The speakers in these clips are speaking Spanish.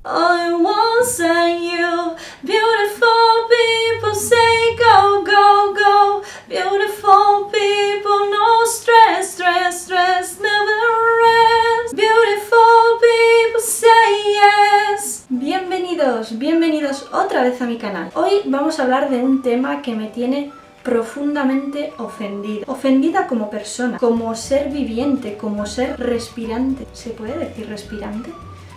I won't send you. Beautiful people say go, go, go. Beautiful people, no stress, stress, stress, never rest. Beautiful people say yes. Bienvenidos otra vez a mi canal. Hoy vamos a hablar de un tema que me tiene profundamente ofendida como persona, como ser viviente, como ser respirante. ¿Se puede decir respirante?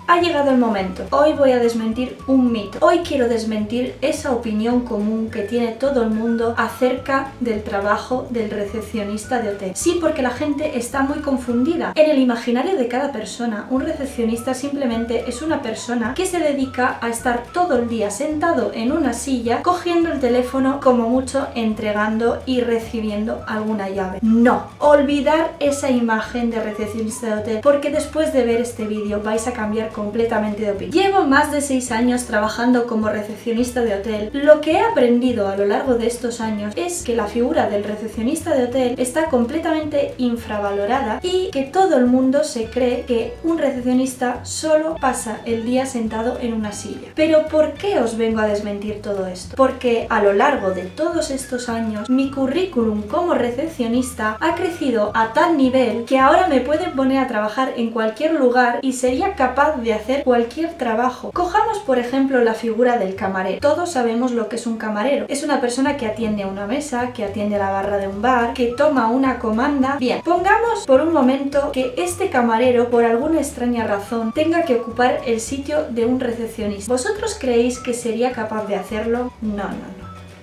Ha llegado el momento. Hoy voy a desmentir un mito. Hoy quiero desmentir esa opinión común que tiene todo el mundo acerca del trabajo del recepcionista de hotel. Sí, porque la gente está muy confundida. En el imaginario de cada persona, un recepcionista simplemente es una persona que se dedica a estar todo el día sentado en una silla, cogiendo el teléfono, como mucho entregando y recibiendo alguna llave. No, olvidar esa imagen de recepcionista de hotel, porque después de ver este vídeo vais a cambiar completamente de opinión. Llevo más de 6 años trabajando como recepcionista de hotel. Lo que he aprendido a lo largo de estos años es que la figura del recepcionista de hotel está completamente infravalorada y que todo el mundo se cree que un recepcionista solo pasa el día sentado en una silla. Pero ¿por qué os vengo a desmentir todo esto? Porque a lo largo de todos estos años mi currículum como recepcionista ha crecido a tal nivel que ahora me pueden poner a trabajar en cualquier lugar y sería capaz de hacer cualquier trabajo. Cojamos por ejemplo la figura del camarero. Todos sabemos lo que es un camarero. Es una persona que atiende a una mesa, que atiende a la barra de un bar, que toma una comanda. Bien, pongamos por un momento que este camarero por alguna extraña razón tenga que ocupar el sitio de un recepcionista. ¿Vosotros creéis que sería capaz de hacerlo? No.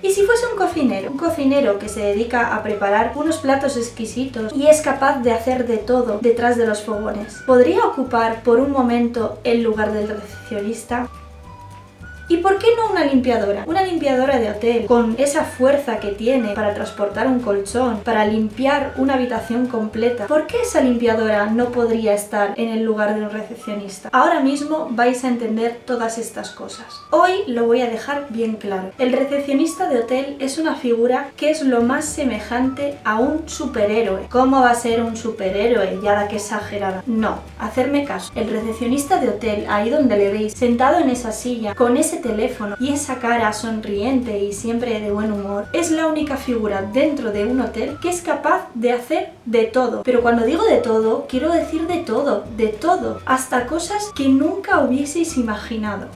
¿Y si fuese un cocinero? Un cocinero que se dedica a preparar unos platos exquisitos y es capaz de hacer de todo detrás de los fogones. ¿Podría ocupar por un momento el lugar del recepcionista? ¿Y por qué no una limpiadora? Una limpiadora de hotel, con esa fuerza que tiene para transportar un colchón, para limpiar una habitación completa. ¿Por qué esa limpiadora no podría estar en el lugar de un recepcionista? Ahora mismo vais a entender todas estas cosas. Hoy lo voy a dejar bien claro. El recepcionista de hotel es una figura que es lo más semejante a un superhéroe. ¿Cómo va a ser un superhéroe? Ya da que exagerada. No, hacerme caso. El recepcionista de hotel, ahí donde le veis, sentado en esa silla, con ese teléfono y esa cara sonriente y siempre de buen humor, es la única figura dentro de un hotel que es capaz de hacer de todo. Pero cuando digo de todo, quiero decir de todo, hasta cosas que nunca hubieseis imaginado.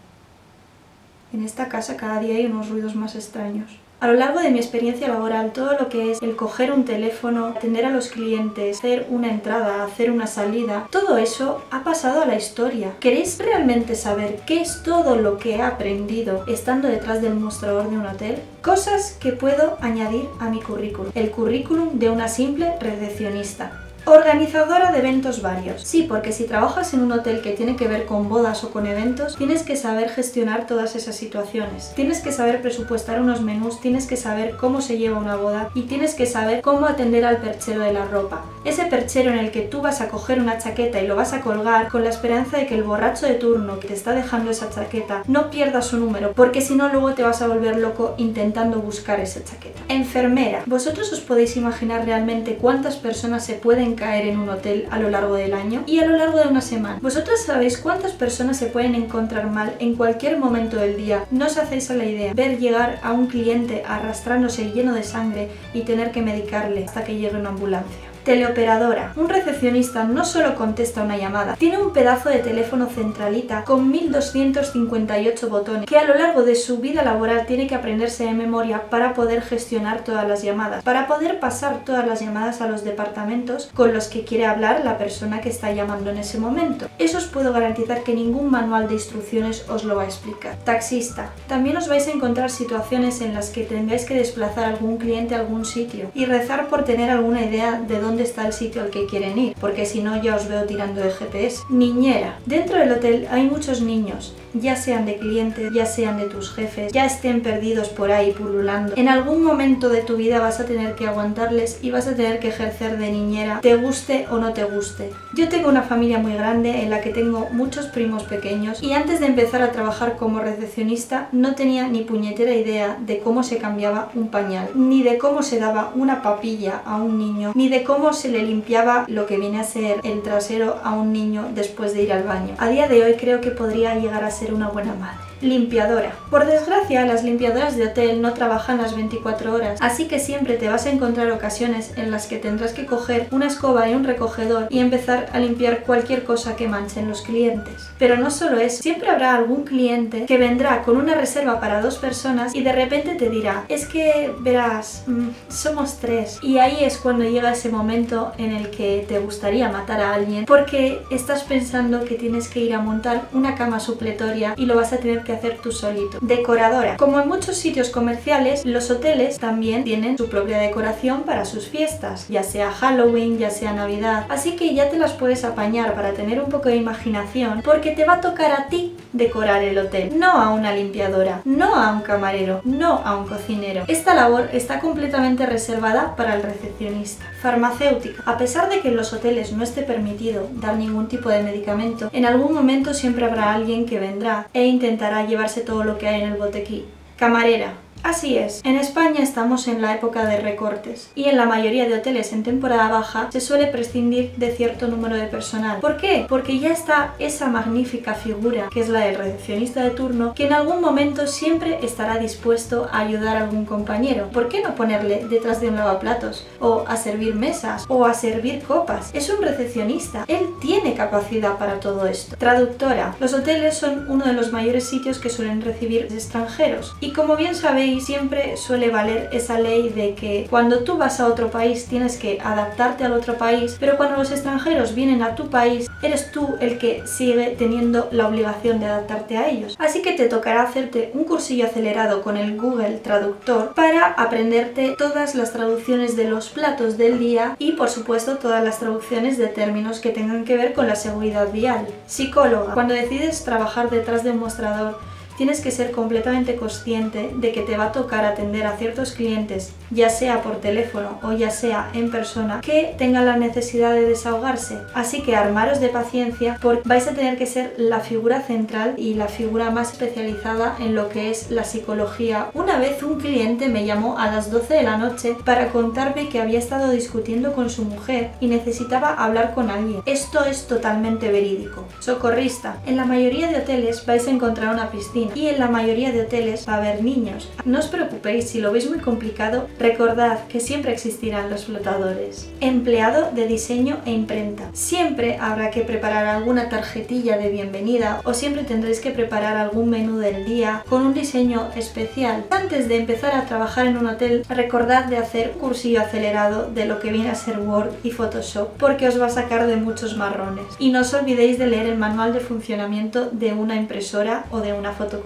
En esta casa cada día hay unos ruidos más extraños. A lo largo de mi experiencia laboral, todo lo que es el coger un teléfono, atender a los clientes, hacer una entrada, hacer una salida, todo eso ha pasado a la historia. ¿Queréis realmente saber qué es todo lo que he aprendido estando detrás del mostrador de un hotel? Cosas que puedo añadir a mi currículum. El currículum de una simple recepcionista. Organizadora de eventos varios. Sí, porque si trabajas en un hotel que tiene que ver con bodas o con eventos, tienes que saber gestionar todas esas situaciones. Tienes que saber presupuestar unos menús, tienes que saber cómo se lleva una boda y tienes que saber cómo atender al perchero de la ropa. Ese perchero en el que tú vas a coger una chaqueta y lo vas a colgar con la esperanza de que el borracho de turno que te está dejando esa chaqueta no pierda su número, porque si no luego te vas a volver loco intentando buscar esa chaqueta. Enfermera. ¿Vosotros os podéis imaginar realmente cuántas personas se pueden caer en un hotel a lo largo del año y a lo largo de una semana? ¿Vosotros sabéis cuántas personas se pueden encontrar mal en cualquier momento del día? No os hacéis a la idea ver llegar a un cliente arrastrándose lleno de sangre y tener que medicarle hasta que llegue una ambulancia. Teleoperadora. Un recepcionista no solo contesta una llamada, tiene un pedazo de teléfono centralita con 1258 botones que a lo largo de su vida laboral tiene que aprenderse de memoria para poder gestionar todas las llamadas, para poder pasar todas las llamadas a los departamentos con los que quiere hablar la persona que está llamando en ese momento. Eso os puedo garantizar que ningún manual de instrucciones os lo va a explicar. Taxista. También os vais a encontrar situaciones en las que tengáis que desplazar a algún cliente a algún sitio y rezar por tener alguna idea de dónde está el sitio al que quieren ir, porque si no ya os veo tirando de GPS. Niñera. Dentro del hotel hay muchos niños, ya sean de clientes, ya sean de tus jefes, ya estén perdidos por ahí pululando. En algún momento de tu vida vas a tener que aguantarles y vas a tener que ejercer de niñera, te guste o no te guste. Yo tengo una familia muy grande en la que tengo muchos primos pequeños y antes de empezar a trabajar como recepcionista no tenía ni puñetera idea de cómo se cambiaba un pañal, ni de cómo se daba una papilla a un niño, ni de cómo cómo se le limpiaba lo que viene a ser el trasero a un niño después de ir al baño. A día de hoy creo que podría llegar a ser una buena madre. Limpiadora. Por desgracia, las limpiadoras de hotel no trabajan las 24 horas, así que siempre te vas a encontrar ocasiones en las que tendrás que coger una escoba y un recogedor y empezar a limpiar cualquier cosa que manchen los clientes. Pero no solo eso, siempre habrá algún cliente que vendrá con una reserva para 2 personas y de repente te dirá, es que verás, somos 3. Y ahí es cuando llega ese momento en el que te gustaría matar a alguien porque estás pensando que tienes que ir a montar una cama supletoria y lo vas a tener que hacer tú solito. Decoradora. Como en muchos sitios comerciales, los hoteles también tienen su propia decoración para sus fiestas, ya sea Halloween, ya sea Navidad, así que ya te las puedes apañar para tener un poco de imaginación, porque te va a tocar a ti decorar el hotel, no a una limpiadora, no a un camarero, no a un cocinero. Esta labor está completamente reservada para el recepcionista. Farmacéutica. A pesar de que en los hoteles no esté permitido dar ningún tipo de medicamento, en algún momento siempre habrá alguien que vendrá e intentará llevarse todo lo que hay en el botequín. Camarera. Así es, en España estamos en la época de recortes y en la mayoría de hoteles en temporada baja se suele prescindir de cierto número de personal. ¿Por qué? Porque ya está esa magnífica figura que es la del recepcionista de turno, que en algún momento siempre estará dispuesto a ayudar a algún compañero. ¿Por qué no ponerle detrás de un lavaplatos? O a servir mesas, o a servir copas. Es un recepcionista, él tiene capacidad para todo esto. Traductora. Los hoteles son uno de los mayores sitios que suelen recibir extranjeros y como bien sabéis, siempre suele valer esa ley de que cuando tú vas a otro país tienes que adaptarte al otro país, pero cuando los extranjeros vienen a tu país, eres tú el que sigue teniendo la obligación de adaptarte a ellos. Así que te tocará hacerte un cursillo acelerado con el Google Traductor para aprenderte todas las traducciones de los platos del día y, por supuesto, todas las traducciones de términos que tengan que ver con la seguridad vial. Psicóloga. Cuando decides trabajar detrás de un mostrador, tienes que ser completamente consciente de que te va a tocar atender a ciertos clientes, ya sea por teléfono o ya sea en persona, que tengan la necesidad de desahogarse. Así que armaros de paciencia porque vais a tener que ser la figura central y la figura más especializada en lo que es la psicología. Una vez un cliente me llamó a las 12 de la noche para contarme que había estado discutiendo con su mujer y necesitaba hablar con alguien. Esto es totalmente verídico. Socorrista. En la mayoría de hoteles vais a encontrar una piscina y en la mayoría de hoteles va a haber niños. No os preocupéis, si lo veis muy complicado, recordad que siempre existirán los flotadores. Empleado de diseño e imprenta. Siempre habrá que preparar alguna tarjetilla de bienvenida o siempre tendréis que preparar algún menú del día con un diseño especial. Antes de empezar a trabajar en un hotel, recordad de hacer un cursillo acelerado de lo que viene a ser Word y Photoshop porque os va a sacar de muchos marrones. Y no os olvidéis de leer el manual de funcionamiento de una impresora o de una fotocopiadora,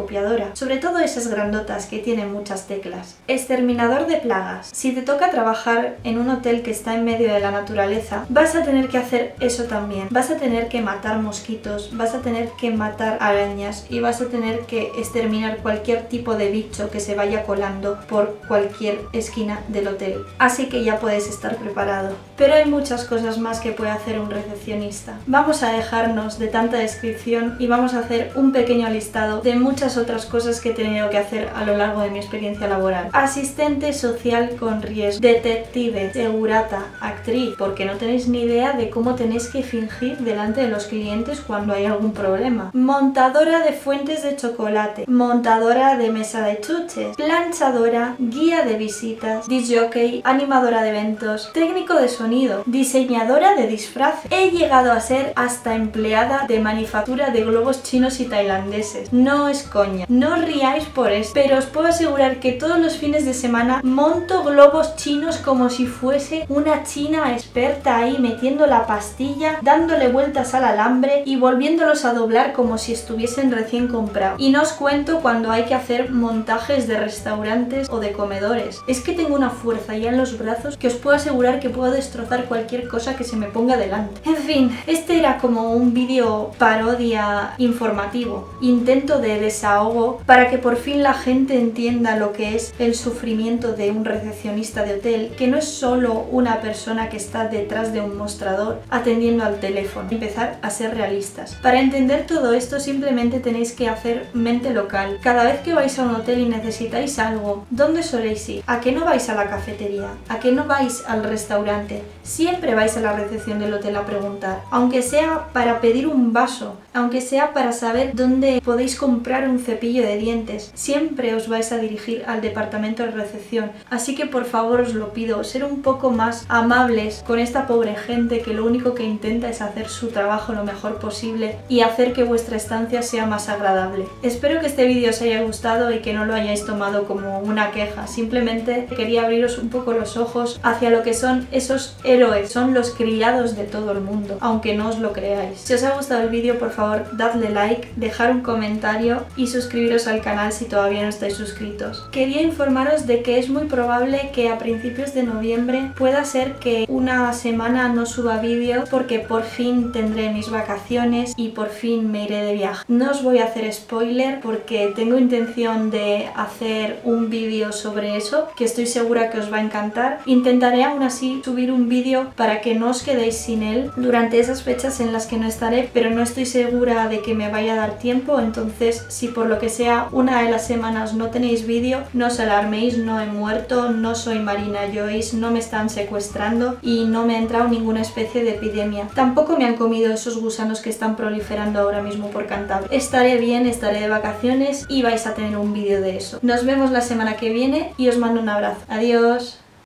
sobre todo esas grandotas que tienen muchas teclas. Exterminador de plagas. Si te toca trabajar en un hotel que está en medio de la naturaleza, vas a tener que hacer eso también. Vas a tener que matar mosquitos, vas a tener que matar arañas y vas a tener que exterminar cualquier tipo de bicho que se vaya colando por cualquier esquina del hotel. Así que ya puedes estar preparado. Pero hay muchas cosas más que puede hacer un recepcionista. Vamos a dejarnos de tanta descripción y vamos a hacer un pequeño listado de muchas otras cosas que he tenido que hacer a lo largo de mi experiencia laboral. Asistente social con riesgo, detective, segurata, actriz, porque no tenéis ni idea de cómo tenéis que fingir delante de los clientes cuando hay algún problema. Montadora de fuentes de chocolate, montadora de mesa de chuches, planchadora, guía de visitas, disc-jockey, animadora de eventos, técnico de sonido, diseñadora de disfraces. He llegado a ser hasta empleada de manufactura de globos chinos y tailandeses. No es coña, no os riáis por esto, pero os puedo asegurar que todos los fines de semana monto globos chinos como si fuese una china experta ahí metiendo la pastilla, dándole vueltas al alambre y volviéndolos a doblar como si estuviesen recién comprados. Y no os cuento cuando hay que hacer montajes de restaurantes o de comedores. Es que tengo una fuerza ya en los brazos que os puedo asegurar que puedo destrozar cualquier cosa que se me ponga delante. En fin, este era como un vídeo parodia informativo, intento de desahogo para que por fin la gente entienda lo que es el sufrimiento de un recepcionista de hotel, que no es solo una persona que está detrás de un mostrador atendiendo al teléfono. Empezar a ser realistas. Para entender todo esto simplemente tenéis que hacer mente local. Cada vez que vais a un hotel y necesitáis algo, ¿dónde soléis ir? ¿A qué no vais a la cafetería? ¿A qué no vais al restaurante? Siempre vais a la recepción del hotel a preguntar, aunque sea para pedir un vaso, aunque sea para saber dónde podéis comprar un cepillo de dientes, siempre os vais a dirigir al departamento de recepción. Así que por favor os lo pido, ser un poco más amables con esta pobre gente que lo único que intenta es hacer su trabajo lo mejor posible y hacer que vuestra estancia sea más agradable. Espero que este vídeo os haya gustado y que no lo hayáis tomado como una queja, simplemente quería abriros un poco los ojos hacia lo que son esos héroes, son los criados de todo el mundo, aunque no os lo creáis. Si os ha gustado el vídeo, por favor dadle like, dejar un comentario y suscribiros al canal si todavía no estáis suscritos. Quería informaros de que es muy probable que a principios de noviembre pueda ser que una semana no suba vídeo porque por fin tendré mis vacaciones y por fin me iré de viaje. No os voy a hacer spoiler porque tengo intención de hacer un vídeo sobre eso que estoy segura que os va a encantar. Intentaré aún así subir un vídeo para que no os quedéis sin él durante esas fechas en las que no estaré, pero no estoy segura de que me vaya a dar tiempo, entonces si por lo que sea una de las semanas no tenéis vídeo, no os alarméis, no he muerto, no soy Marina Joyce, no me están secuestrando y no me ha entrado ninguna especie de epidemia. Tampoco me han comido esos gusanos que están proliferando ahora mismo por Cantabria. Estaré bien, estaré de vacaciones y vais a tener un vídeo de eso. Nos vemos la semana que viene y os mando un abrazo. Adiós.